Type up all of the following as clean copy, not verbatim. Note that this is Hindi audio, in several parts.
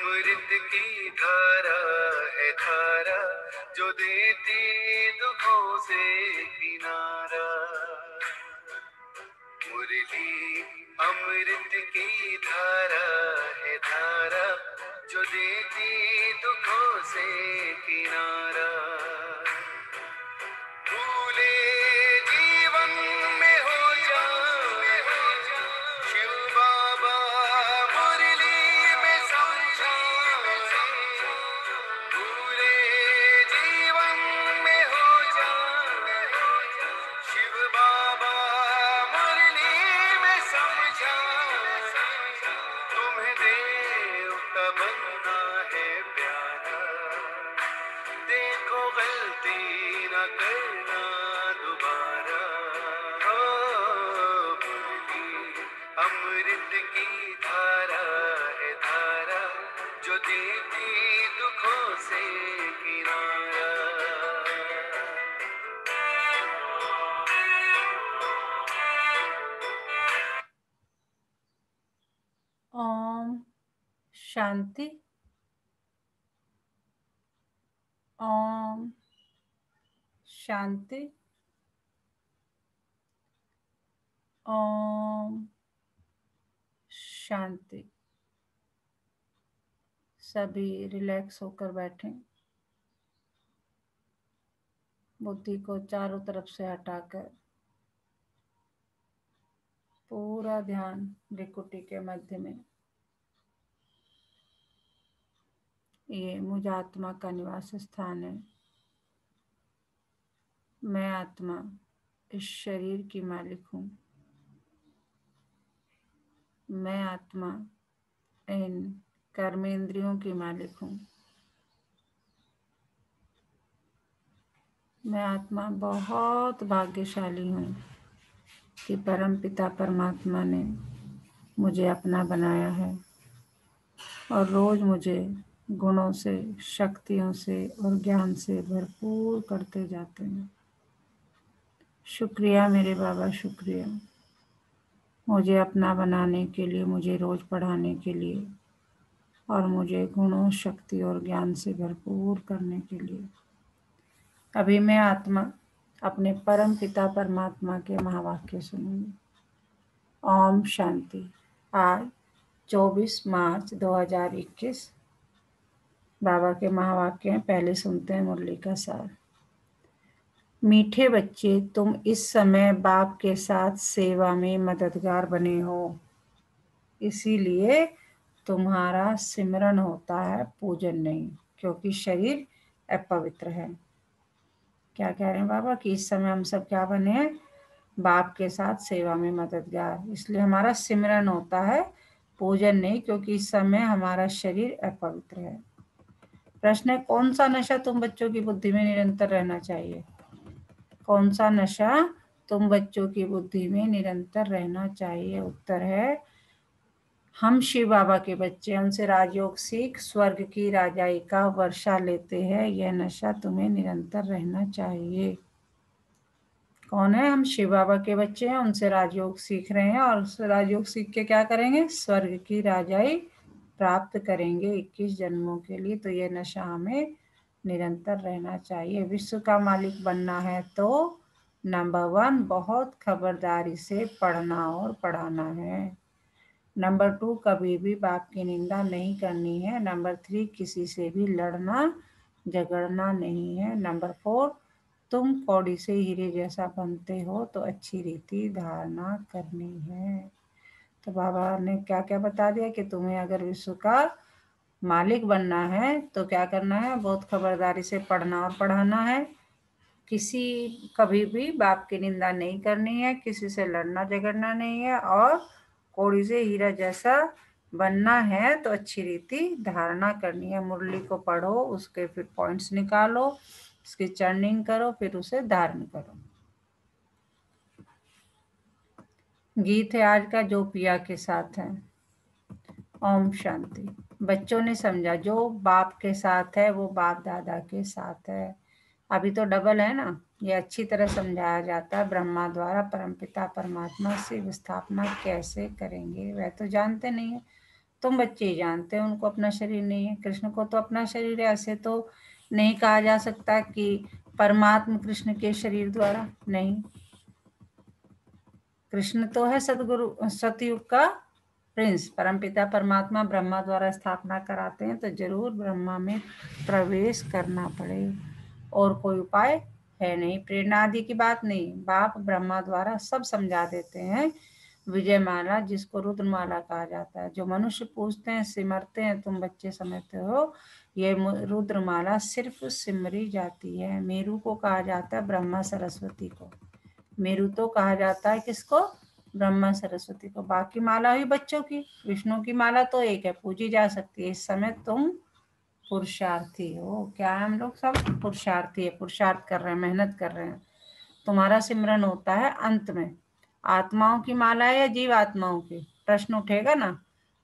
अमृत की धारा है धारा, जो देती दुखों से किनारा। मुरली अमृत की धारा है धारा, जो देती दुखों से किनारा। भूले जीवन में हो जाए शिव बाबा मुरली में समझाए। भूले जीवन में हो जाए शिव बाबा मुरली में समझाए। तुम्हें देव का बनना है प्यारा, देखो गलती न करना दोबारा। मुरली अमृत की धारा है धारा, जो देती दुखों से किनारा। ओम शांति। ओम शांति। ओम शांति। सभी रिलैक्स होकर बैठें। बुद्धि को चारों तरफ से हटाकर पूरा ध्यान भ्रिकुटी के मध्य में। ये मुझ आत्मा का निवास स्थान है। मैं आत्मा इस शरीर की मालिक हूँ। मैं आत्मा इन कर्मेंद्रियों की मालिक हूँ। मैं आत्मा बहुत भाग्यशाली हूँ कि परमपिता परमात्मा ने मुझे अपना बनाया है और रोज मुझे गुणों से, शक्तियों से और ज्ञान से भरपूर करते जाते हैं। शुक्रिया मेरे बाबा, शुक्रिया मुझे अपना बनाने के लिए, मुझे रोज पढ़ाने के लिए और मुझे गुणों, शक्ति और ज्ञान से भरपूर करने के लिए। अभी मैं आत्मा अपने परम पिता परमात्मा के महावाक्य सुनूंगी। ओम शांति। आज 24 मार्च 2021 बाबा के महावाक्य हैं। पहले सुनते हैं मुरली का सार। मीठे बच्चे, तुम इस समय बाप के साथ सेवा में मददगार बने हो, इसीलिए तुम्हारा सिमरन होता है, पूजन नहीं, क्योंकि शरीर अपवित्र है। क्या कह रहे हैं बाबा कि इस समय हम सब क्या बने हैं? बाप के साथ सेवा में मददगार, इसलिए हमारा सिमरन होता है, पूजन नहीं, क्योंकि इस समय हमारा शरीर अपवित्र है। प्रश्न है, कौन सा नशा तुम बच्चों की बुद्धि में निरंतर रहना चाहिए? कौन सा नशा तुम बच्चों की बुद्धि में निरंतर रहना चाहिए? उत्तर है, हम शिव बाबा के बच्चे, हमसे राजयोग सीख स्वर्ग की राजाई का वर्षा लेते हैं। यह नशा तुम्हें निरंतर रहना चाहिए। कौन है? हम शिव बाबा के बच्चे हैं, उनसे राजयोग सीख रहे हैं और उस राजयोग सीख के क्या करेंगे? स्वर्ग की राजाई प्राप्त करेंगे 21 जन्मों के लिए। तो ये नशा हमें निरंतर रहना चाहिए। विश्व का मालिक बनना है तो नंबर 1 बहुत खबरदारी से पढ़ना और पढ़ाना है। नंबर 2 कभी भी बाप की निंदा नहीं करनी है। नंबर 3 किसी से भी लड़ना झगड़ना नहीं है। नंबर 4 तुम कौड़ी से हीरे जैसा बनते हो तो अच्छी रीति धारणा करनी है। तो बाबा ने क्या क्या बता दिया कि तुम्हें अगर विश्व का मालिक बनना है तो क्या करना है? बहुत खबरदारी से पढ़ना और पढ़ाना है। कभी भी बाप की निंदा नहीं करनी है, किसी से लड़ना झगड़ना नहीं है और कौड़ी से हीरा जैसा बनना है तो अच्छी रीति धारणा करनी है। मुरली को पढ़ो, उसके फिर पॉइंट्स निकालो, उसकी चर्निंग करो, फिर उसे धारण करो। गीत है आज का, जो पिया के साथ है। ओम शांति। बच्चों ने समझा, जो बाप के साथ है वो बाप दादा के साथ है। अभी तो डबल है ना, ये अच्छी तरह समझाया जाता है। ब्रह्मा द्वारा परमपिता परमात्मा से स्थापना कैसे करेंगे, वह तो जानते नहीं है। तुम बच्चे ही जानते हैं, उनको अपना शरीर नहीं है। कृष्ण को तो अपना शरीर है। ऐसे तो नहीं कहा जा सकता कि परमात्मा कृष्ण के शरीर द्वारा नहीं। कृष्ण तो है सतगुरु, सतयुग का प्रिंस। परमपिता परमात्मा ब्रह्मा द्वारा स्थापना कराते हैं तो जरूर ब्रह्मा में प्रवेश करना पड़े, और कोई उपाय है नहीं। प्रेरणा आदि की बात नहीं, बाप ब्रह्मा द्वारा सब समझा देते हैं। विजयमाला जिसको रुद्रमाला कहा जाता है, जो मनुष्य पूजते हैं सिमरते हैं, तुम बच्चे समझते हो, ये रुद्रमाला सिर्फ सिमरी जाती है। मेरू को कहा जाता है ब्रह्मा सरस्वती को। मेरू तो कहा जाता है किसको? ब्रह्मा सरस्वती को। बाकी माला हुई बच्चों की। विष्णु की माला तो एक है, पूजी जा सकती है। इस समय तुम पुरुषार्थी हो। क्या है? हम लोग सब पुरुषार्थी है, पुरुषार्थ कर रहे हैं, मेहनत कर रहे हैं। तुम्हारा सिमरन होता है अंत में। आत्माओं की माला है या जीव आत्माओं की? प्रश्न उठेगा ना।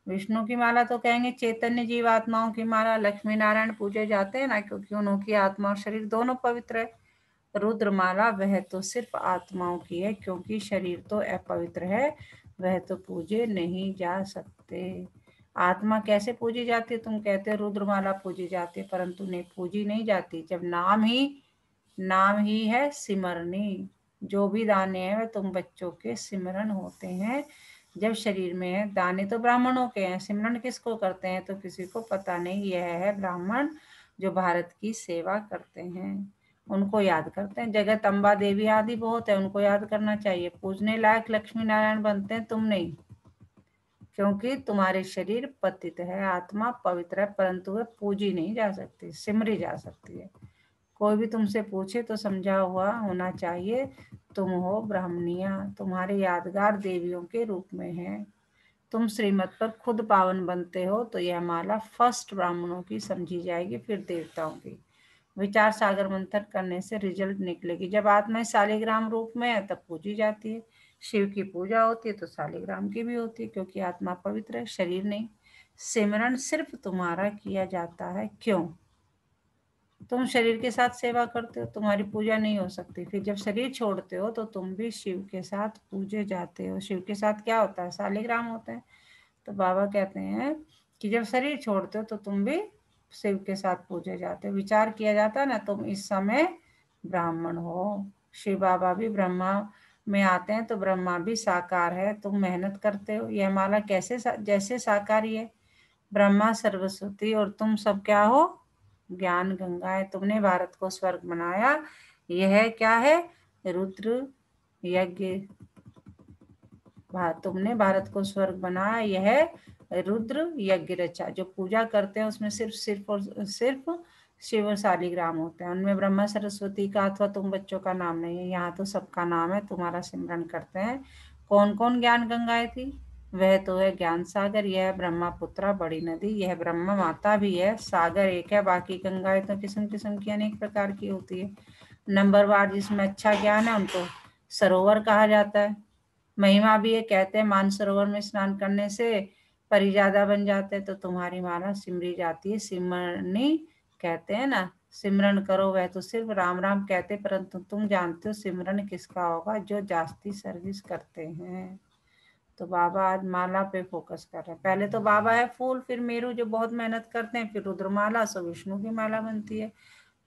विष्णु की माला तो कहेंगे चैतन्य जीव आत्माओं की माला। लक्ष्मी नारायण पूजे जाते हैं ना, क्योंकि उनकी आत्मा और शरीर दोनों पवित्र है। रुद्रमाला वह तो सिर्फ आत्माओं की है, क्योंकि शरीर तो अपवित्र है, वह तो पूजे नहीं जा सकते। आत्मा कैसे पूजी जाती है? तुम कहते हो रुद्रमाला पूजी जाती है, परंतु नहीं, पूजी नहीं जाती। जब नाम ही है सिमरनी। जो भी दाने हैं वे तुम बच्चों के सिमरन होते हैं। जब शरीर में है, दाने तो ब्राह्मणों के हैं, सिमरन किसको करते हैं तो किसी को पता नहीं। यह है ब्राह्मण जो भारत की सेवा करते हैं, उनको याद करते हैं। जगत अम्बा देवी आदि बहुत है, उनको याद करना चाहिए। पूजने लायक लक्ष्मी नारायण बनते हैं, तुम नहीं, क्योंकि तुम्हारे शरीर पतित है, आत्मा पवित्र है, परंतु वह पूजी नहीं जा सकती, सिमरी जा सकती है। कोई भी तुमसे पूछे तो समझा हुआ होना चाहिए, तुम हो ब्राह्मणिया, तुम्हारे यादगार देवियों के रूप में है। तुम श्रीमत पर खुद पावन बनते हो तो यह माला फर्स्ट ब्राह्मणों की समझी जाएगी, फिर देवताओं की। विचार सागर मंथन करने से रिजल्ट निकलेगी। जब आत्मा शालिग्राम रूप में है तब पूजी जाती है। शिव की पूजा होती है तो शालिग्राम की भी होती है, क्योंकि आत्मा पवित्र है, शरीर नहीं। सिमरन सिर्फ तुम्हारा किया जाता है। क्यों? तुम शरीर के साथ सेवा करते हो, तुम्हारी पूजा नहीं हो सकती। फिर जब शरीर छोड़ते हो तो तुम भी शिव के साथ पूजे जाते हो। शिव के साथ क्या होता है? शालिग्राम होता है। तो बाबा कहते हैं कि जब शरीर छोड़ते हो तो तुम भी शिव के साथ पूजे जाते हो। विचार किया जाता है ना, तुम इस समय ब्राह्मण हो। शिव बाबा भी ब्रह्मा में आते हैं तो ब्रह्मा भी साकार है। तुम मेहनत करते हो। यह माला कैसे जैसे साकारी है, ब्रह्मा सरस्वती और तुम सब क्या हो? ज्ञान गंगा है। तुमने भारत को स्वर्ग बनाया। यह क्या है? रुद्र यज्ञ। तुमने भारत को स्वर्ग बनाया, यह रुद्र यज्ञ रचा। जो पूजा करते हैं उसमें सिर्फ शिव और शालिग्राम होते हैं, उनमें ब्रह्मा सरस्वती का अथवा तुम बच्चों का नाम नहीं है। यहाँ तो सबका नाम है, तुम्हारा सिमरन करते हैं। कौन कौन ज्ञान गंगाएं थी? वह तो है ज्ञान सागर, यह ब्रह्मपुत्रा बड़ी नदी, यह ब्रह्म माता भी है। सागर एक है, बाकी गंगाएं तो किस्म किस्म की अनेक प्रकार की होती है। नंबरवार जिसमें अच्छा ज्ञान है उनको सरोवर कहा जाता है। महिमा भी है, कहते हैं मानसरोवर में स्नान करने से परिजादा बन जाते हैं। तो तुम्हारी माला सिमरी जाती है, सिमरनी कहते हैं ना। सिमरन करो, वह तो सिर्फ राम राम कहते, परंतु तुम जानते हो सिमरन किसका होगा? जो जास्ती सर्विस करते हैं। तो बाबा आज माला पे फोकस कर रहे हैं। पहले तो बाबा है फूल, फिर मेरू जो बहुत मेहनत करते हैं, फिर रुद्रमाला, सो विष्णु की माला बनती है।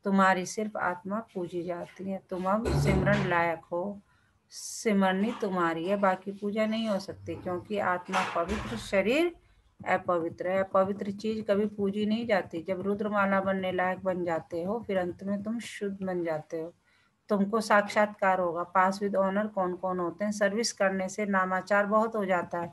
तुम्हारी सिर्फ आत्मा पूजी जाती है। तुम अब सिमरन लायक हो। सिमरनी तुम्हारी है, बाकी पूजा नहीं हो सकती, क्योंकि आत्मा पवित्र, शरीर अपवित्र है। अपवित्र चीज कभी पूजी नहीं जाती। जब रुद्रमाला बनने लायक बन जाते हो, फिर अंत में तुम शुद्ध बन जाते हो। तुमको साक्षात्कार होगा। पास विद ऑनर कौन कौन होते हैं? सर्विस करने से नामाचार बहुत हो जाता है,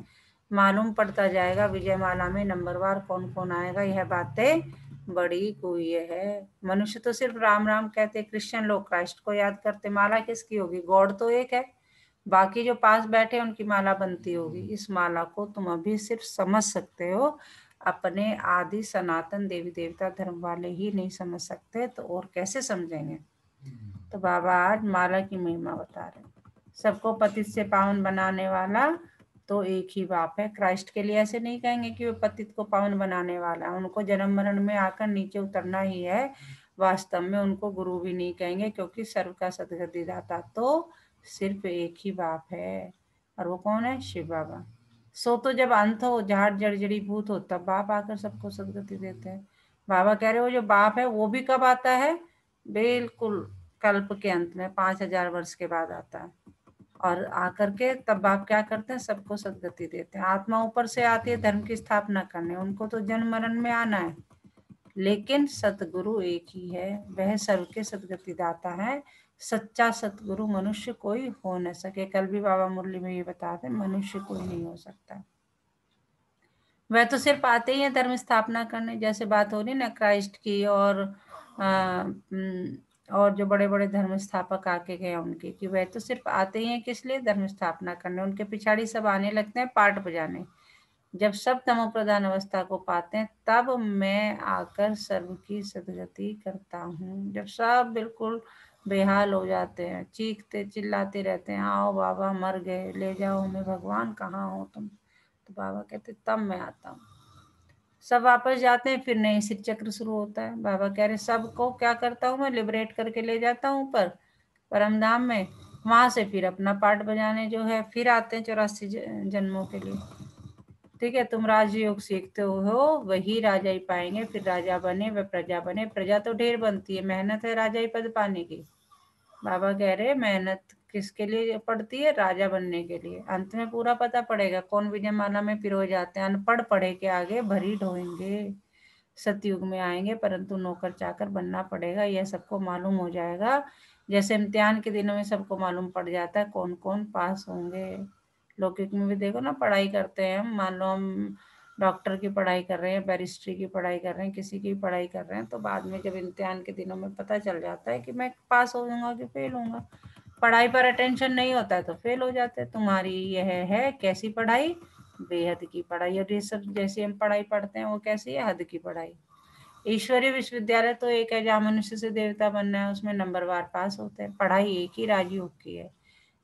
मालूम पड़ता जाएगा। विजयमाला में नंबरवार कौन कौन आएगा, यह बातें बड़ी गुह्य है। मनुष्य तो सिर्फ राम राम कहते, क्रिश्चियन लोग क्राइस्ट को याद करते। माला किसकी होगी? गॉड तो एक है, बाकी जो पास बैठे उनकी माला बनती होगी। इस माला को तुम अभी सिर्फ समझ सकते हो, अपने आदि सनातन देवी देवता धर्म वाले ही नहीं समझ सकते, तो और कैसे समझेंगे? तो बाबा आज माला की महिमा बता रहे हैं। सबको पतित से पावन बनाने वाला तो एक ही बाप है। क्राइस्ट के लिए ऐसे नहीं कहेंगे कि वो पतित को पावन बनाने वाला है, उनको जन्म मरण में आकर नीचे उतरना ही है। वास्तव में उनको गुरु भी नहीं कहेंगे, क्योंकि सर्व का सदगति दाता तो सिर्फ एक ही बाप है, और वो कौन है? शिव बाबा। सो तो जब अंत हो, झाड़ जड़ी भूत हो, तब बाप आकर सबको सदगति देते हैं। बाबा कह रहे हो जो बाप है वो भी कब आता है? बिल्कुल कल्प के अंत में, 5000 वर्ष के बाद आता है। और आकर के तब बाप क्या करते हैं? सबको सदगति देते हैं। आत्मा ऊपर से आती है धर्म की स्थापना करने, उनको तो जन्म मरण में आना है, लेकिन सतगुरु एक ही है, वह सबके सदगति दाता है। सच्चा सतगुरु मनुष्य कोई हो न सके। कल भी बाबा मुरली में ये बताते, मनुष्य कोई नहीं हो सकता। वह तो सिर्फ आते ही है धर्म स्थापना करने, जैसे बात हो रही ना क्राइस्ट की, और जो बड़े बड़े धर्म स्थापक आके गए उनके, कि वह तो सिर्फ आते ही हैं किस लिए? धर्म स्थापना करने। उनके पिछाड़ी सब आने लगते हैं पाठ बजाने। जब सब तमो प्रधान अवस्था को पाते हैं, तब मैं आकर सर्व की सदगति करता हूँ। जब सब बिल्कुल बेहाल हो जाते हैं, चीखते चिल्लाते रहते हैं, आओ बाबा मर गए, ले जाओ हमें भगवान, कहाँ हो तुम? तो बाबा कहते तब मैं आता हूँ। सब वापस जाते हैं, फिर नई सिर चक्र शुरू होता है। बाबा कह रहे सबको क्या करता हूँ मैं? लिबरेट करके ले जाता हूँ ऊपर परम धाम में, वहां से फिर अपना पाठ बजाने जो है फिर आते हैं 84 जन्मों के लिए। ठीक है, तुम राजयोग सीखते हो, वही राजा ही पाएंगे। फिर राजा बने व प्रजा बने। प्रजा तो ढेर बनती है, मेहनत है राजा ही पद पाने की। बाबा कह रहे मेहनत किसके लिए पड़ती है? राजा बनने के लिए। अंत में पूरा पता पड़ेगा कौन विजयमाला में पिरो जाते हैं। अनपढ़ पढ़े के आगे भरी ढोएंगे। सतयुग में आएंगे, परंतु नौकर चाकर बनना पड़ेगा, यह सबको मालूम हो जाएगा। जैसे इम्तिहान के दिनों में सबको मालूम पड़ जाता है कौन कौन पास होंगे। लौकिक में भी देखो ना, पढ़ाई करते हैं हम, मान लो हम डॉक्टर की पढ़ाई कर रहे हैं, बैरिस्ट्री की पढ़ाई कर रहे हैं, किसी की पढ़ाई कर रहे हैं, तो बाद में जब इम्तिहान के दिनों में पता चल जाता है कि मैं पास हो जाऊंगा कि फेल होऊंगा। पढ़ाई पर अटेंशन नहीं होता है तो फेल हो जाते हैं। तुम्हारी यह है कैसी पढ़ाई? बेहद की पढ़ाई। और ये सब जैसे हम पढ़ाई पढ़ते हैं वो कैसी है? हद की पढ़ाई। ईश्वरीय विश्वविद्यालय तो एक है जहाँ मनुष्य से देवता बनना है, उसमें नंबरवार पास होते हैं। पढ़ाई एक ही राजयोग की है।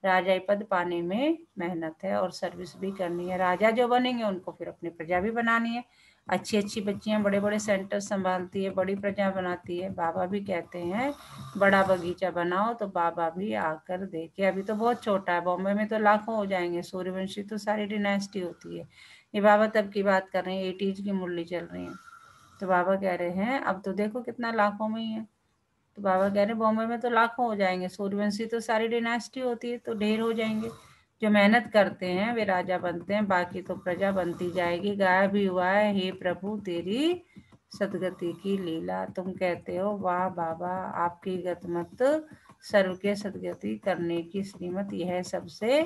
राजाई पद पाने में मेहनत है और सर्विस भी करनी है। राजा जो बनेंगे उनको फिर अपनी प्रजा भी बनानी है। अच्छी अच्छी बच्चियां बड़े बड़े सेंटर संभालती है, बड़ी प्रजा बनाती है। बाबा भी कहते हैं बड़ा बगीचा बनाओ, तो बाबा भी आकर देखे। अभी तो बहुत छोटा है, बॉम्बे में तो लाखों हो जाएंगे। सूर्यवंशी तो सारी डिनेस्टी होती है। ये बाबा तब की बात कर रहे हैं, 80s की मुरली चल रही है। तो बाबा कह रहे हैं अब तो देखो कितना लाखों में ही है। तो बाबा कह रहे बॉम्बे में तो लाखों हो जाएंगे, सूर्यवंशी तो सारी डिनेस्टी होती है, तो ढेर हो जाएंगे। जो मेहनत करते हैं वे राजा बनते हैं, बाकी तो प्रजा बनती जाएगी। गाया भी हुआ है, हे प्रभु तेरी सदगति की लीला। तुम कहते हो वाह बाबा आपकी गतमत, सर्व के सदगति करने की श्रीमत यह सबसे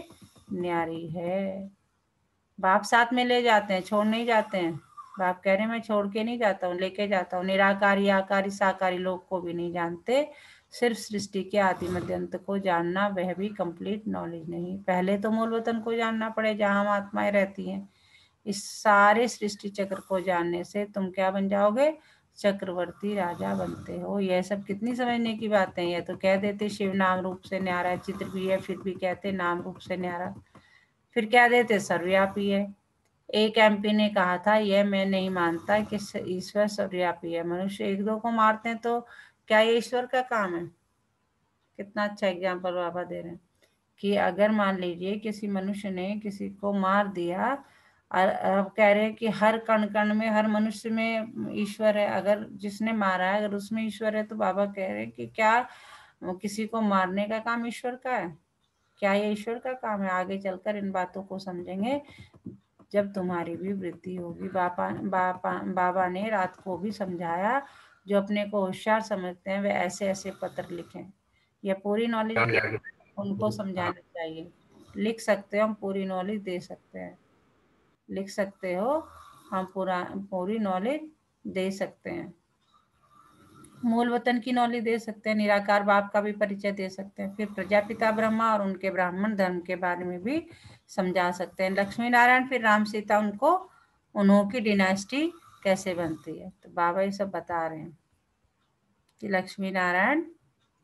न्यारी है। बाप साथ में ले जाते हैं, छोड़ नहीं जाते हैं। बाप कह रहे मैं छोड़ के नहीं जाता हूँ, लेके जाता हूँ। निराकारी आकारी साकारी लोग को भी नहीं जानते, सिर्फ सृष्टि के आदि मध्य अंत को जानना, वह भी कंप्लीट नॉलेज नहीं। पहले तो मूल वतन को जानना पड़े जहाँ हम आत्माएं रहती हैं। इस सारे सृष्टि चक्र को जानने से तुम क्या बन जाओगे? चक्रवर्ती राजा बनते हो। यह सब कितनी समझने की बातें हैं। यह तो कह देते शिव नाम रूप से न्यारा है, चित्र भी है, फिर भी कहते नाम रूप से न्यारा। फिर क्या देते? सर्वव्यापी है। एक एमपी ने कहा था यह मैं नहीं मानता कि ईश्वर सर्वव्यापी है। मनुष्य एक दो को मारते हैं तो क्या ये ईश्वर का काम है? कितना अच्छा एग्जाम्पल बाबा दे रहे हैं कि अगर मान लीजिए किसी मनुष्य ने किसी को मार दिया, और अब कह रहे हैं कि हर कण कण में, हर मनुष्य में ईश्वर है। अगर जिसने मारा है अगर उसमें ईश्वर है, तो बाबा कह रहे हैं कि क्या किसी को मारने का काम ईश्वर का है? क्या ये ईश्वर का काम है? आगे चलकर इन बातों को समझेंगे जब तुम्हारी भी वृद्धि होगी। बाबा ने रात को भी समझाया, जो अपने को होशियार समझते हैं वे ऐसे ऐसे पत्र लिखें। यह पूरी नॉलेज उनको समझाना चाहिए। लिख सकते हो, हम पूरी नॉलेज दे सकते हैं। लिख सकते हो, हम पूरी नॉलेज दे सकते हैं। मूल वतन की नॉलेज दे सकते हैं, निराकार बाप का भी परिचय दे सकते हैं, फिर प्रजापिता ब्रह्मा और उनके ब्राह्मण धर्म के बारे में भी समझा सकते हैं। लक्ष्मी नारायण फिर राम सीता, उनको उन्हों की डिनास्टी कैसे बनती है। तो बाबा ये सब बता रहे हैं कि लक्ष्मी नारायण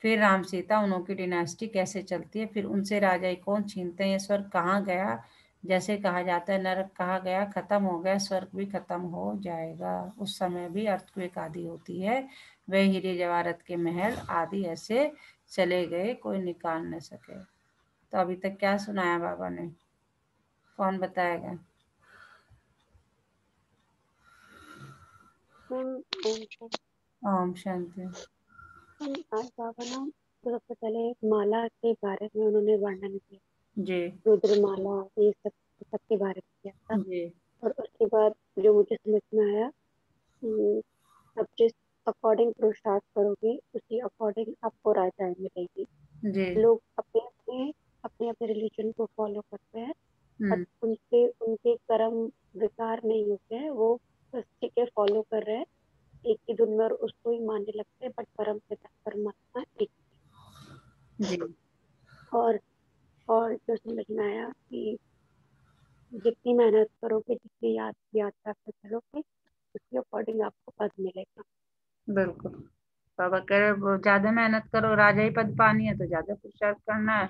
फिर राम सीता, उन्हों की डिनास्टी कैसे चलती है, फिर उनसे राजाई कौन छीनते हैं, स्वर्ग कहाँ गया। जैसे कहा जाता है नरक कहा गया, खत्म हो गया, स्वर्ग भी खत्म हो जाएगा। उस समय भी अर्थक्वेक आदि होती है। वे हीरे जवाहरत के महल आदि ऐसे चले गए, कोई निकाल न सके। तो अभी तक क्या सुनाया बाबा ने? कौन बताएगा? ओम शांति। आज बाबा ना तो सबसे पहले माला के बारे में उन्होंने वर्णन किया, जी रुद्र माला, ये सब के बारे में किया था। जी और उसके बाद जो मुझे समझ में आया, अब जिस अकॉर्डिंग पुरुषार्थ करोगे उसी अकॉर्डिंग आपको राजाएं मिलेगी। जी। लोग अपने अपने रिलीजन को फॉलो करते हैं, बट उनके उनके कर्म विकार नहीं होते हैं, वो बस ठीक है फॉलो कर रहे हैं एक ही धुन में और उसको ही मानने लगते हैं, बट परम पिता परमात्मा एक। जी और जो समझ में आया कि जितनी मेहनत करोगे, जितनी यात्रा पे चलोगे, उसके अकॉर्डिंग आपको पद मिलेगा। बिल्कुल। बाबा कह रहे वो ज्यादा मेहनत करो, राजा ही पद पानी है तो ज्यादा पुरुषार्थ करना है,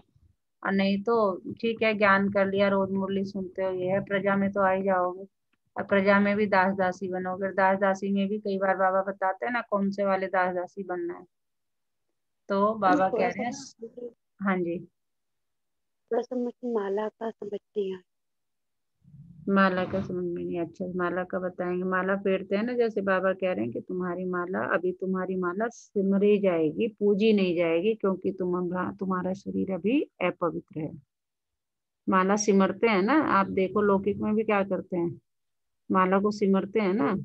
और नहीं तो ठीक है ज्ञान कर लिया, रोज मुरली सुनते हो, ये है प्रजा में तो आ ही जाओगे। और प्रजा में भी दास दासी बनोगे, दास दासी में भी कई बार बाबा बताते हैं ना कौन से वाले दास दासी बनना है। तो बाबा कह थोड़ा सा रहे हैं ना मुझे हाँ जी। थोड़ा सा मुझे माला का समझ नहीं आया। माला का समझ में नहीं, अच्छा माला का बताएंगे। माला फेरते हैं ना, जैसे बाबा कह रहे हैं कि तुम्हारी माला सिमरी जाएगी, पूजी नहीं जाएगी, क्योंकि तुम्हारा शरीर अभी अपवित्र है। माला सिमरते हैं ना, आप देखो लौकिक में भी क्या करते हैं, माला को सिमरते हैं ना।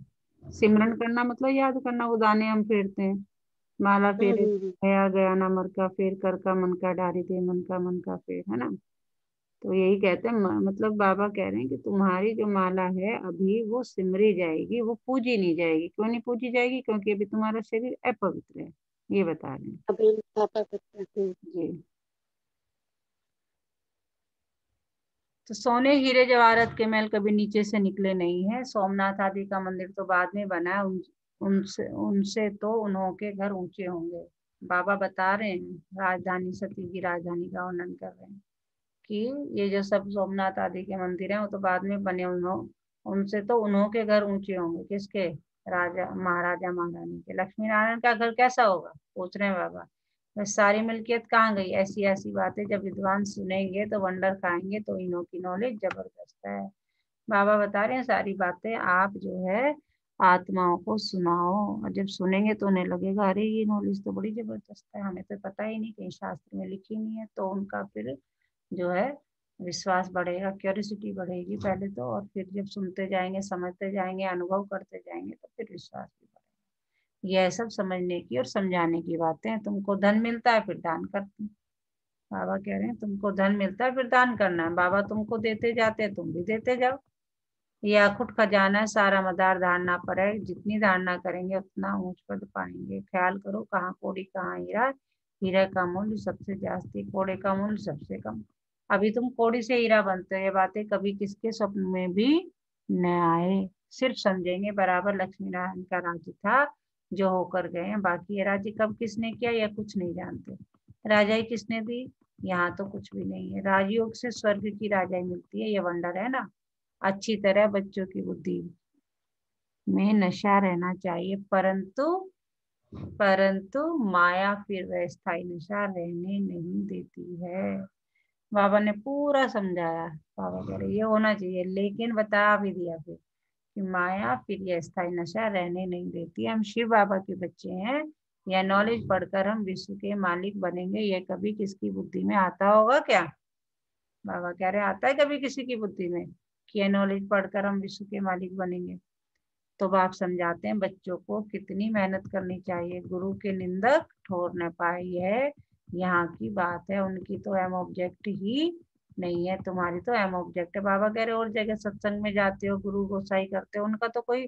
सिमरन करना मतलब याद करना, वो दाने हम फेरते हैं। माला फेरे हम्म। गया गया ना मर का फेर, कर का मन का डारी दे, मन का फेर, है ना। तो यही कहते हैं मतलब बाबा कह रहे हैं कि तुम्हारी जो माला है अभी वो सिमरी जाएगी, वो पूजी नहीं जाएगी। क्यों नहीं पूजी जाएगी? क्योंकि अभी तुम्हारा शरीर अपवित्र है, ये बता रहे हैं। अभी हम पापा करते हैं। जी। तो सोने हीरे जवाहरत के महल कभी नीचे से निकले नहीं है। सोमनाथ आदि का मंदिर तो बाद में बना है, उनसे उनसे तो उन्हों के घर ऊंचे होंगे। बाबा बता रहे हैं, राजधानी सती की राजधानी का वर्णन कर रहे हैं कि ये जो सब सोमनाथ आदि के मंदिर हैं वो तो बाद में बने, उनसे तो उन्हों के घर ऊंचे होंगे। किसके? राजा महाराजा महारानी के। लक्ष्मी नारायण का घर कैसा होगा पूछ रहे हैं बाबा। बस सारी मिल्कियत कहाँ गई? ऐसी ऐसी बातें जब विद्वान सुनेंगे तो वंडर खाएंगे। तो इन्हों की नॉलेज जबरदस्त है। बाबा बता रहे हैं सारी बातें आप जो है आत्माओं को सुनाओ, और जब सुनेंगे तो उन्हें लगेगा अरे ये नॉलेज तो बड़ी जबरदस्त है, हमें तो पता ही नहीं, कहीं शास्त्र में लिखी नहीं है। तो उनका फिर जो है विश्वास बढ़ेगा, क्यूरियोसिटी बढ़ेगी पहले तो, और फिर जब सुनते जाएंगे, समझते जाएंगे, अनुभव करते जाएंगे तो फिर विश्वास भी बढ़ेगा। यह सब समझने की और समझाने की बातें हैं। तुमको धन मिलता है फिर दान करते हैं। बाबा कह रहे हैं तुमको धन मिलता है फिर दान करना है। बाबा तुमको देते जाते हैं, तुम भी देते जाओ। ये अखुट खजाना है, सारा मदार धारणा पर है। जितनी धारणा करेंगे उतना ऊंच पद पाएंगे। ख्याल करो कहाँ कौड़ी कहाँ हीरा, हीरा का मूल्य सबसे जास्ती, कोड़े का मूल्य सबसे कम। अभी तुम कौड़ी से हीरा बनते हो, ये बातें कभी किसके स्वप्न में भी न आए। सिर्फ समझेंगे बराबर लक्ष्मी नारायण का राज्य था जो होकर गए हैं। बाकी ये राज्य कब किसने किया यह कुछ नहीं जानते। राजाई किसने दी? यहाँ तो कुछ भी नहीं है। राजयोग से स्वर्ग की राजाई मिलती है, ये वंडर है ना। अच्छी तरह बच्चों की बुद्धि में नशा रहना चाहिए, परंतु परंतु माया फिर वह स्थायी नशा रहने नहीं देती है। बाबा ने पूरा समझाया। बाबा कह रहे ये होना चाहिए, लेकिन बता भी दिया फिर कि माया फिर यह स्थायी नशा रहने नहीं देती। हम शिव बाबा के बच्चे हैं, यह नॉलेज पढ़कर हम विश्व के मालिक बनेंगे, यह कभी किसकी बुद्धि में आता होगा क्या? बाबा कह रहे आता है कभी किसी की बुद्धि में कि यह नॉलेज पढ़कर हम विश्व के मालिक बनेंगे? तो बाप समझाते हैं बच्चों को कितनी मेहनत करनी चाहिए। गुरु के निंदक ठोर न पाए, यह यहाँ की बात है। उनकी तो एम ऑब्जेक्ट ही नहीं है, तुम्हारी तो एम ऑब्जेक्ट है। बाबा कह रहे और जगह सत्संग में जाते हो, गुरु गोसाई करते हो, उनका तो कोई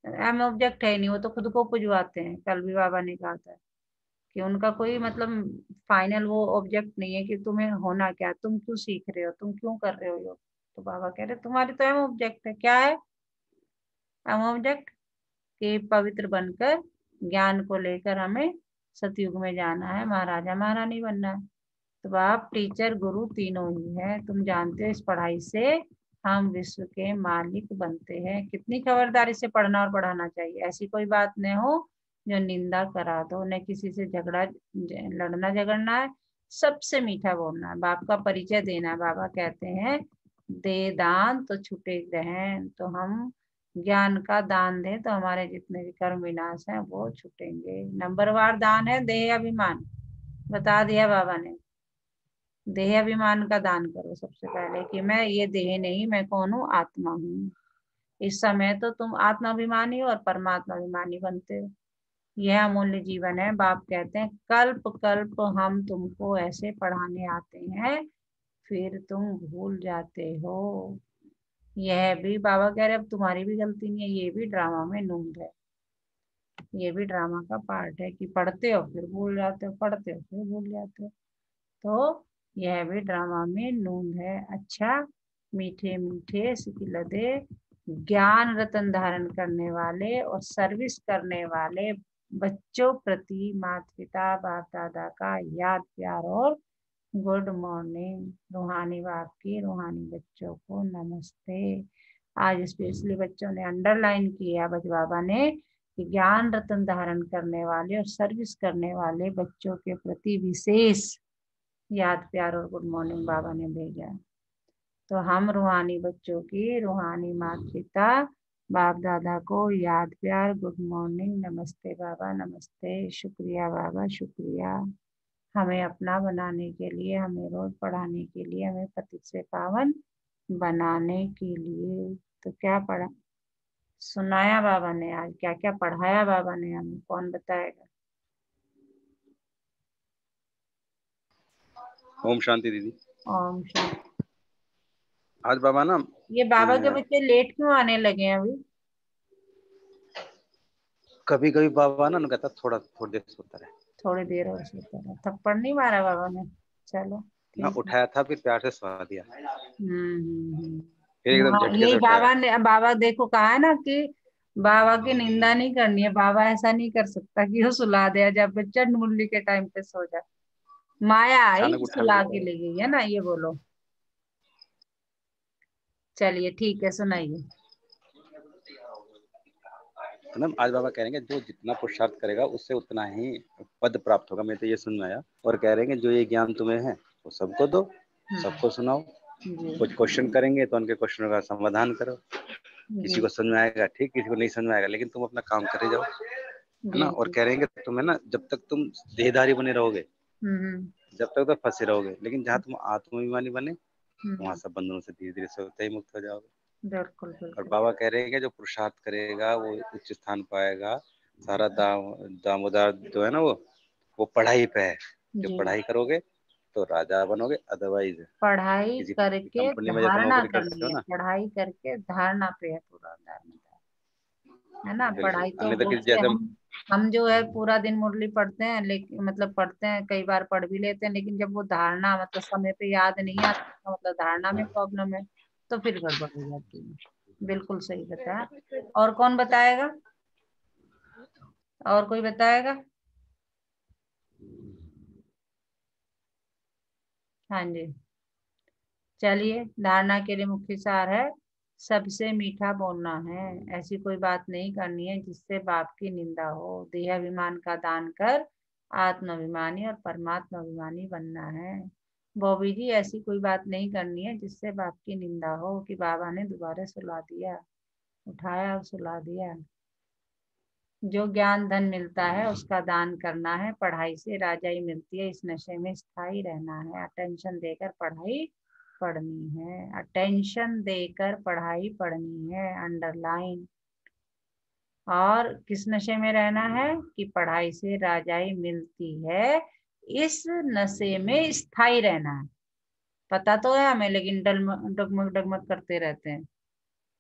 एम ऑब्जेक्ट है ही नहीं, वो तो खुद को पुजवाते हैं। कल भी बाबा ने कहा था कि उनका कोई मतलब फाइनल वो ऑब्जेक्ट नहीं है कि तुम्हें होना क्या, तुम क्यों सीख रहे हो, तुम क्यों कर रहे हो योग। तो बाबा कह रहे तुम्हारी तो एम ऑब्जेक्ट है। क्या है एम ऑब्जेक्ट? कि पवित्र बनकर ज्ञान को लेकर हमें सतयुग में जाना है, महाराजा महारानी बनना है। तो आप टीचर गुरु तीनों ही है। तुम जानते हो इस पढ़ाई से हम विश्व के मालिक बनते हैं। कितनी खबरदारी से पढ़ना और पढ़ाना चाहिए। ऐसी कोई बात न हो जो निंदा करा दो, न किसी से लड़ना झगड़ना है, सबसे मीठा बोलना है, बाप का परिचय देना है। बाबा कहते हैं दे दान तो छुटे ग्रहण। तो हम ज्ञान का दान दे तो हमारे जितने भी कर्म विनाश हैं वो छूटेंगे। नंबरवार दान है देह अभिमान, बता दिया बाबा ने। देह अभिमान का दान करो सबसे पहले कि मैं ये देह नहीं, मैं कौन हूँ, आत्मा हूँ। इस समय तो तुम आत्माभिमानी और परमात्मा अभिमानी बनते हो। यह अमूल्य जीवन है। बाप कहते हैं कल्प कल्प हम तुमको ऐसे पढ़ाने आते हैं, फिर तुम भूल जाते हो। यह भी बाबा कह रहे अब तुम्हारी भी गलती नहीं है, ये भी ड्रामा में नूंद है। ये भी ड्रामा का पार्ट है कि पढ़ते हो फिर भूल जाते हो, पढ़ते हो फिर भूल जाते हो। तो यह भी ड्रामा में नूंद है। अच्छा, मीठे मीठे सिकिलदे ज्ञान रतन धारण करने वाले और सर्विस करने वाले बच्चों प्रति माता पिता बाप दादा का याद प्यार और गुड मॉर्निंग। रूहानी बाप की रूहानी बच्चों को नमस्ते। आज स्पेशली बच्चों ने अंडरलाइन किया बच बाबा ने कि ज्ञान रतन धारण करने वाले और सर्विस करने वाले बच्चों के प्रति विशेष याद प्यार और गुड मॉर्निंग बाबा ने भेजा। तो हम रूहानी बच्चों की रूहानी माता पिता बाप दादा को याद प्यार गुड मॉर्निंग, नमस्ते बाबा, नमस्ते, शुक्रिया बाबा, शुक्रिया हमें अपना बनाने के लिए, हमें रोज पढ़ाने के लिए, हमें पतित से पावन बनाने के लिए। तो क्या पढ़ा सुनाया बाबा ने आज, क्या क्या पढ़ाया बाबा ने हमें, कौन बताएगा? ओम शांति दीदी। ओम शांति। आज बाबा ना ये बाबा के बच्चे लेट क्यों आने लगे हैं अभी? कभी कभी बाबा ना कहता थोड़ी देर सोता रहे। थोड़ी देर और सोता रहा। थप्पड़ नहीं मारा बाबा ने? चलो ना ठीक है। उठाया था, फिर प्यार से सुला दिया, हम्म। फिर एकदम हाँ, झटके यही से उठाया। बाबा ने, बाबा देखो कहा है ना कि बाबा की निंदा नहीं करनी है। बाबा ऐसा नहीं कर सकता कि वो सुला दे जब बच्चा मुरली के टाइम पे सो जाए। माया आई अचानक उठा सुला भी के ले गई है ना, ये बोलो। चलिए ठीक है, सुनाइए। तो ना आज बाबा कह रहे हैं कि जो जितना पुरुषार्थ करेगा उससे उतना ही पद प्राप्त होगा। मैं तो ये सुन में आया। और कह रहे हैं कि जो ये ज्ञान तुम्हें है वो सबको दो, सबको सुनाओ। जी कुछ क्वेश्चन करेंगे तो उनके क्वेश्चनों का समाधान करो। किसी जी को समझ में आएगा ठीक, किसी को नहीं समझ में आएगा, लेकिन तुम अपना काम करे जाओ, है जी ना। और जी। कह रहे हैं कि तुम्हें ना जब तक तुम देहधारी बने रहोगे हम्म जब तक तो फंसे रहोगे, लेकिन जहाँ तुम आत्माभिमानी बने वहां हम्म। सब बंधनों से धीरे धीरे से होते ही मुक्त हो जाओगे। बिल्कुल और बिल्कुल। बाबा कह रहे हैं कि जो पुरुषार्थ करेगा वो उच्च स्थान पाएगा। सारा दामोदर जो है ना वो पढ़ाई पे है। जो जी, पढ़ाई करोगे तो राजा बनोगे, अदरवाइज पढ़ाई किसी करके कंपनी में जब धारणा नौकरी करते करनी हो है, ना, पढ़ाई करके धारणा पे है पूरा धारणा, है ना। बिल्कुल, पढ़ाई तो अन्य तो बुक किसी से जैसे हम जो है पूरा दिन मुरली पढ़ते हैं, लेकिन मतलब पढ़ते हैं, कई बार पढ़ भी लेते हैं, लेकिन जब वो धारणा मतलब समय पे याद नहीं आता, तो मतलब धारणा में प्रॉब्लम है, तो फिर गड़बड़ हो जाती है। बिल्कुल सही बताया। और कौन बताएगा? और कोई बताएगा? हाँ जी। चलिए, धारणा के लिए मुख्य सार है सबसे मीठा बोलना है। ऐसी कोई बात नहीं करनी है जिससे बाप की निंदा हो। देहाभिमान का दान कर आत्माभिमानी और परमात्मा अभिमानी बनना है। बॉबी जी, ऐसी कोई बात नहीं करनी है जिससे बाप की निंदा हो कि बाबा ने दोबारा सुला दिया, उठाया और सुला दिया। जो ज्ञान धन मिलता है उसका दान करना है। पढ़ाई से राजाई मिलती है, इस नशे में स्थायी रहना है। अटेंशन देकर पढ़ाई पढ़नी है, अटेंशन देकर पढ़ाई पढ़नी है, अंडरलाइन। और किस नशे में रहना है कि पढ़ाई से राजाई मिलती है, इस नशे में स्थायी रहना है। पता तो है हमें, लेकिन डगमग डगमग करते रहते हैं।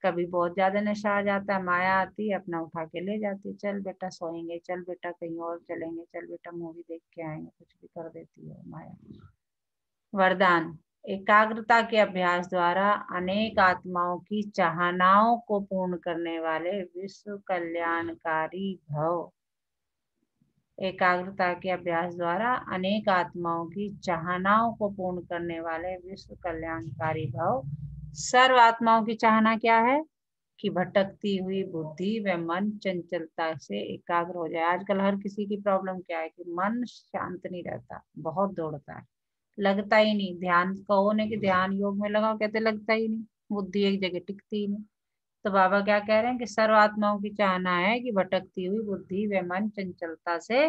कभी बहुत ज्यादा नशा आ जाता है, माया आती है, अपना उठा के ले जाती है। चल बेटा सोएंगे, चल बेटा कहीं और चलेंगे, चल बेटा मूवी देख के आएंगे, कुछ भी कर देती है माया। वरदान। एकाग्रता के अभ्यास द्वारा अनेक आत्माओं की चाहनाओं को पूर्ण करने वाले विश्व कल्याणकारी भव। एकाग्रता के अभ्यास द्वारा अनेक आत्माओं की चाहनाओं को पूर्ण करने वाले विश्व कल्याणकारी भव। सर्व आत्माओं की चाहना क्या है कि भटकती हुई बुद्धि व मन चंचलता से एकाग्र हो जाए। आजकल हर किसी की प्रॉब्लम क्या है कि मन शांत नहीं रहता, बहुत दौड़ता है, लगता ही नहीं। ध्यान कहो ने कि ध्यान योग में लगाओ, कहते लगता ही नहीं, बुद्धि एक जगह टिकती ही नहीं। तो बाबा क्या कह रहे हैं कि सर्वात्माओं की चाहना है कि भटकती हुई बुद्धि व मन चंचलता से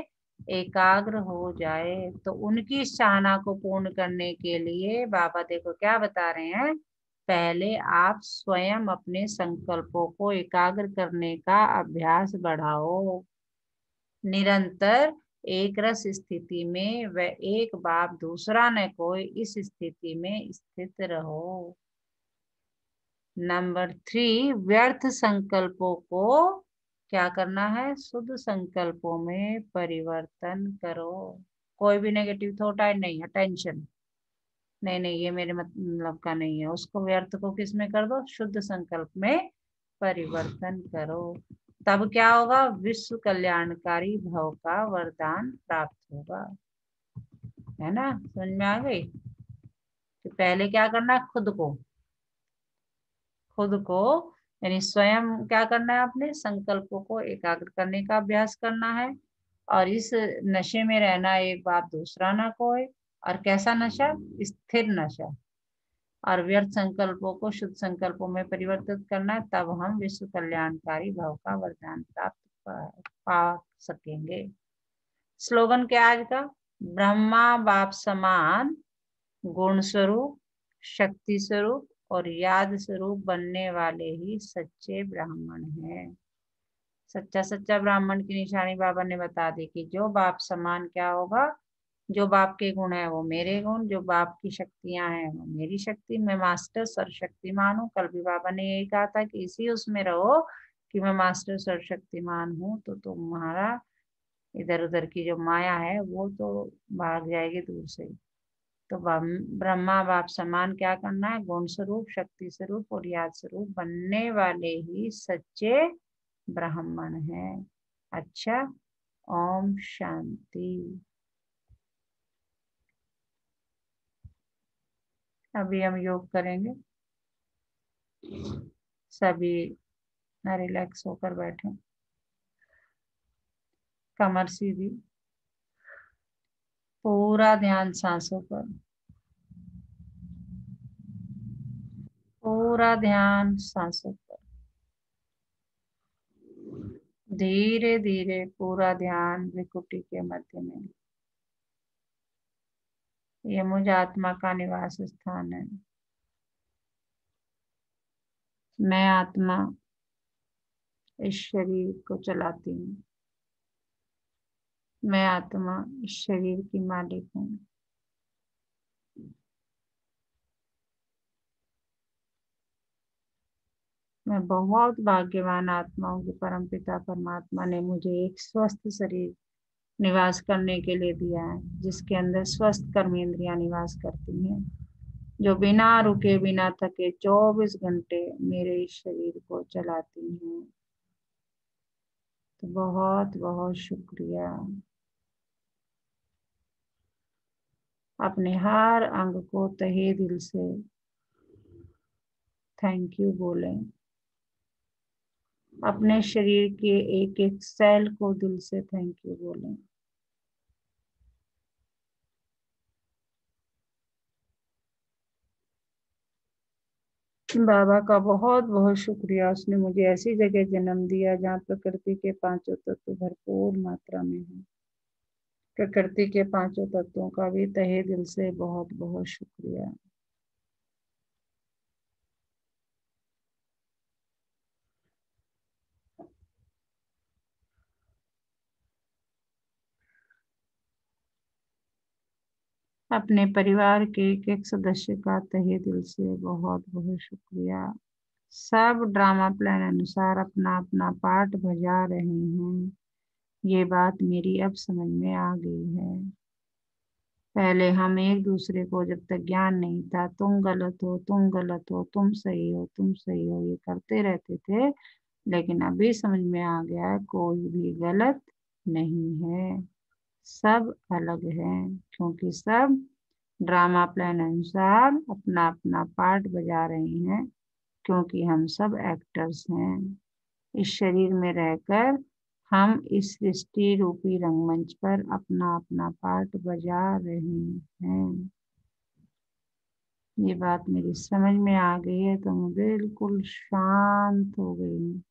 एकाग्र हो जाए। तो उनकी इस चाहना को पूर्ण करने के लिए बाबा देखो क्या बता रहे हैं, पहले आप स्वयं अपने संकल्पों को एकाग्र करने का अभ्यास बढ़ाओ। निरंतर एक रस स्थिति में व एक बाप दूसरा न कोई इस स्थिति में स्थित रहो। नंबर 3, व्यर्थ संकल्पों को क्या करना है, शुद्ध संकल्पों में परिवर्तन करो। कोई भी नेगेटिव थॉट आए नहीं है, टेंशन नहीं नहीं ये मेरे मतलब का नहीं है, उसको व्यर्थ को किस में कर दो, शुद्ध संकल्प में परिवर्तन करो। तब क्या होगा, विश्व कल्याणकारी भव का वरदान प्राप्त होगा। है ना, समझ में आ गई। तो पहले क्या करना है, खुद को यानी स्वयं क्या करना है, अपने संकल्पों को एकाग्र करने का अभ्यास करना है। और इस नशे में रहना, एक बाप दूसरा ना कोई। और कैसा नशा, स्थिर नशा। और व्यर्थ संकल्पों को शुद्ध संकल्पों में परिवर्तित करना है, तब हम विश्व कल्याणकारी भव का वरदान प्राप्त पा सकेंगे। स्लोगन क्या आज का, ब्रह्मा बाप समान गुण स्वरूप, शक्ति स्वरूप और याद स्वरूप बनने वाले ही सच्चे ब्राह्मण हैं। सच्चा ब्राह्मण की निशानी बाबा ने बता दी कि जो बाप समान क्या होगा, जो बाप के गुण है वो मेरे गुण, जो बाप की शक्तियां हैं वो मेरी शक्ति। मैं मास्टर सर्वशक्तिमान हूँ। कल भी बाबा ने यही कहा था कि इसी उसमें रहो कि मैं मास्टर सर्वशक्तिमान हूँ, तो तुम्हारा इधर उधर की जो माया है वो तो भाग जाएगी दूर से। तो ब्रह्मा बाप समान क्या करना है, गुण स्वरूप, शक्ति स्वरूप और याद स्वरूप बनने वाले ही सच्चे ब्राह्मण है। अच्छा, ओम शांति। अभी हम योग करेंगे, सभी रिलैक्स होकर बैठे, कमर सीधी, पूरा ध्यान सांसों पर, पूरा ध्यान सांसों पर। धीरे धीरे पूरा ध्यान विकुटी के मध्य में। ये मुझ आत्मा का निवास स्थान है। मैं आत्मा इस शरीर को चलाती हूँ। मैं आत्मा इस शरीर की मालिक हूँ। मैं बहुत भाग्यवान आत्मा हूँ कि परमपिता परमात्मा ने मुझे एक स्वस्थ शरीर निवास करने के लिए दिया है, जिसके अंदर स्वस्थ कर्मेंद्रियां निवास करती हैं, जो बिना रुके बिना थके 24 घंटे मेरे इस शरीर को चलाती हैं। तो बहुत बहुत शुक्रिया। अपने हर अंग को तहे दिल से थैंक यू बोलें। अपने शरीर के एक एक सेल को दिल से थैंक यू बोलें। बाबा का बहुत बहुत शुक्रिया, उसने मुझे ऐसी जगह जन्म दिया जहाँ प्रकृति के पांचों तत्व भरपूर मात्रा में है। प्रकृति के पांचों तत्वों का भी तहे दिल से बहुत बहुत शुक्रिया। अपने परिवार के एक एक सदस्य का तहे दिल से बहुत बहुत शुक्रिया। सब ड्रामा प्लान अनुसार अपना अपना पार्ट बजा रहे हैं। ये बात मेरी अब समझ में आ गई है। पहले हम एक दूसरे को जब तक ज्ञान नहीं था, तुम गलत हो, तुम गलत हो, तुम सही हो, तुम सही हो, ये करते रहते थे। लेकिन अभी समझ में आ गया है, कोई भी गलत नहीं है, सब अलग है, क्योंकि सब ड्रामा प्लान अनुसार अपना अपना पार्ट बजा रहे हैं। क्योंकि हम सब एक्टर्स हैं। इस शरीर में रहकर हम इस सृष्टि रूपी रंगमंच पर अपना अपना पार्ट बजा रहे हैं। ये बात मेरी समझ में आ गई है तो मैं बिल्कुल शांत हो गई हूँ।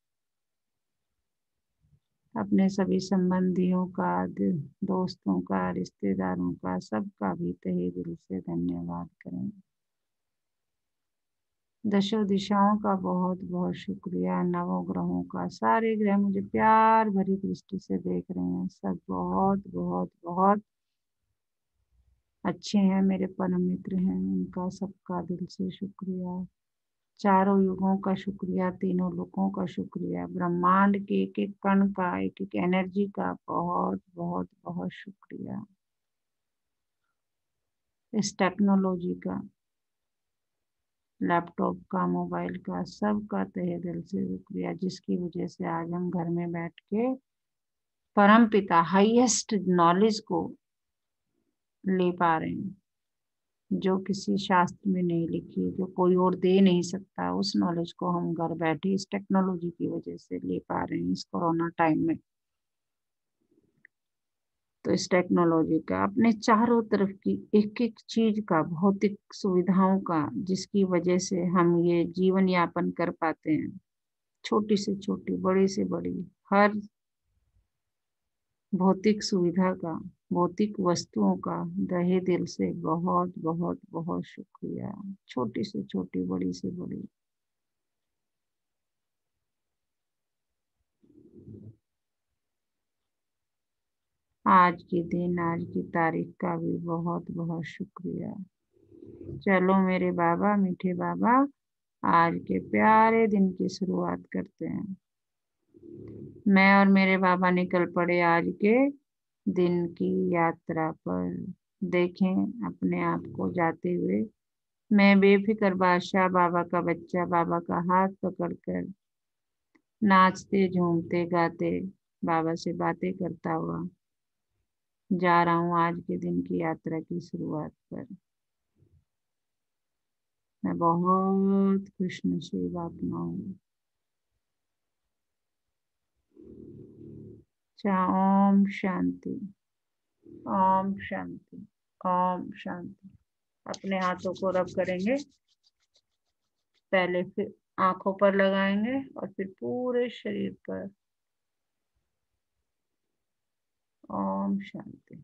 अपने सभी संबंधियों का, दोस्तों का, रिश्तेदारों का, सबका भी तहे दिल से धन्यवाद करेंगे। दशों दिशाओं का बहुत बहुत शुक्रिया। नवों ग्रहों का, सारे ग्रह मुझे प्यार भरी दृष्टि से देख रहे हैं। सब बहुत बहुत बहुत अच्छे हैं, मेरे परम मित्र हैं, उनका सबका दिल से शुक्रिया। चारों युगों का शुक्रिया, तीनों लोगों का शुक्रिया, ब्रह्मांड के एक एक कण का, एक एक एनर्जी का बहुत बहुत बहुत शुक्रिया। इस टेक्नोलॉजी का, लैपटॉप का, मोबाइल का, सबका तहे दिल से शुक्रिया, जिसकी वजह से आज हम घर में बैठ के परम पिता हाईएस्ट नॉलेज को ले पा रहे हैं, जो किसी शास्त्र में नहीं लिखी, जो कोई और दे नहीं सकता, उस नॉलेज को हम घर बैठे इस टेक्नोलॉजी की वजह से ले पा रहे हैं इस कोरोना टाइम में। तो इस टेक्नोलॉजी का, अपने चारों तरफ की एक एक चीज का, भौतिक सुविधाओं का, जिसकी वजह से हम ये जीवन यापन कर पाते हैं, छोटी से छोटी, बड़ी से बड़ी, हर भौतिक सुविधा का, भौतिक वस्तुओं का तहे दिल से बहुत बहुत बहुत शुक्रिया। छोटी से छोटी, बड़ी से बड़ी। आज के दिन, आज की तारीख का भी बहुत बहुत शुक्रिया। चलो मेरे बाबा, मीठे बाबा, आज के प्यारे दिन की शुरुआत करते हैं। मैं और मेरे बाबा निकल पड़े आज के दिन की यात्रा पर। देखें अपने आप को जाते हुए। मैं बेफिक्र बादशाह, बाबा का बच्चा, बाबा का हाथ पकड़कर नाचते, झूमते, गाते, बाबा से बातें करता हुआ जा रहा हूँ आज के दिन की यात्रा की शुरुआत पर। मैं बहुत खुशनसीब आत्मा हूँ। ओम शांति, ओम शांति, ओम शांति। अपने हाथों को रब करेंगे, पहले फिर आंखों पर लगाएंगे और फिर पूरे शरीर पर। ओम शांति।